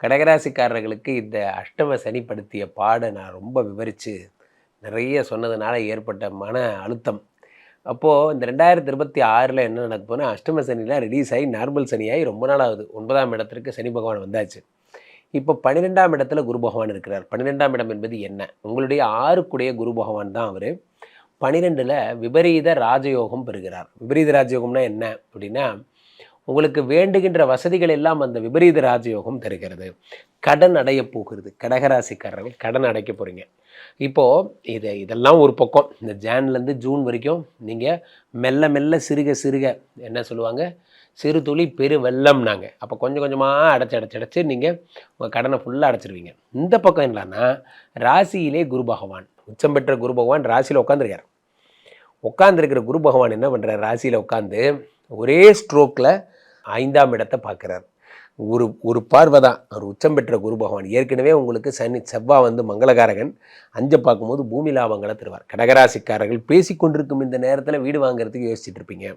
கடகராசிக்காரர்களுக்கு இந்த அஷ்டம சனி படுத்திய பாட நான் ரொம்ப விவரித்து நிறைய சொன்னதுனால ஏற்பட்ட மன அழுத்தம். அப்போது இந்த 2026 என்ன நடக்க போனால் அஷ்டம சனிலாம் ரிலீஸ் ஆகி நார்மல் சனியாகி ரொம்ப நாள் ஆகுது. 9ஆம் இடத்திற்கு சனி பகவான் வந்தாச்சு. இப்போ 12ஆம் இடத்துல குரு பகவான் இருக்கிறார். 12ஆம் இடம் என்பது என்ன? உங்களுடைய 6க்குடைய குரு பகவான் தான் அவர். 12ல் விபரீத ராஜயோகம் பெறுகிறார். விபரீத ராஜயோகம்னா என்ன அப்படின்னா, உங்களுக்கு வேண்டுகின்ற வசதிகள் எல்லாம் அந்த விபரீத ராஜயோகம் தருகிறது. கடன் அடைய போகிறது. கடகராசிக்காரர்கள் கடன் அடைக்க போகிறீங்க. இப்போது இதெல்லாம் ஒரு பக்கம். இந்த ஜான்லேருந்து ஜூன் வரைக்கும் நீங்கள் மெல்ல மெல்ல சிறுக சிறுக என்ன சொல்லுவாங்க, சிறு துளி பெரு வெள்ளம்னாங்க. அப்போ கொஞ்சம் கொஞ்சமாக அடைச்சி நீங்கள் உங்கள் கடனை ஃபுல்லாக அடைச்சிருவீங்க. இந்த பக்கம் என்னன்னா, ராசியிலே குரு பகவான், உச்சம் பெற்ற குரு பகவான் ராசியில் உட்காந்துருக்கார். உட்காந்துருக்கிற குரு பகவான் என்ன பண்ணுறார், ராசியில் உட்காந்து ஒரே ஸ்ட்ரோக்கில் 5ஆம் இடத்தை பார்க்குறார். ஒரு பார்வை தான். அவர் உச்சம் பெற்ற குரு பகவான் ஏற்கனவே உங்களுக்கு செவ்வாய் வந்து மங்களகாரகன். 5 பார்க்கும்போது பூமி லாபங்களை தருவார். கடகராசிக்காரர்கள் பேசிக்கொண்டிருக்கும் இந்த நேரத்தில் வீடு வாங்குறதுக்கு யோசிச்சுட்டு இருப்பீங்க.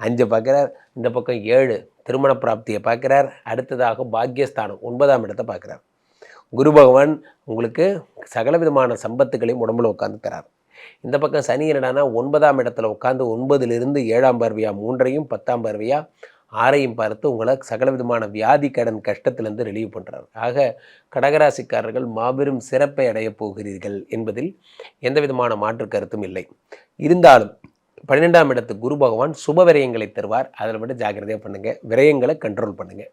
5 பார்க்குறார். இந்த பக்கம் 7 திருமண பிராப்தியை பார்க்குறார். அடுத்ததாக பாக்யஸ்தானம் 9ஆம் இடத்தை பார்க்குறார். குரு பகவான் உங்களுக்கு சகல விதமான சம்பத்துகளையும் உடம்புல உட்காந்து தரார். இந்த பக்கம் சனி என்னடானா 9ஆம் இடத்துல உட்காந்து 9லிருந்து 7ஆம் பார்வையாக 3ஐயும் 10ஆம் பார்வையாக 6ஐயும் பார்த்து உங்களை சகல விதமான வியாதி கடன் கஷ்டத்திலிருந்து ரிலீவ் பண்ணுறார். ஆக கடகராசிக்காரர்கள் மாபெரும் சிறப்பை அடையப் போகிறீர்கள் என்பதில் எந்த விதமான மாற்று கருத்தும் இல்லை. இருந்தாலும் 12ஆம் இடத்து குரு பகவான் சுப விரயங்களை தருவார். அதில் மட்டும் ஜாக்கிரதையாக பண்ணுங்கள். விரயங்களை கண்ட்ரோல் பண்ணுங்கள்.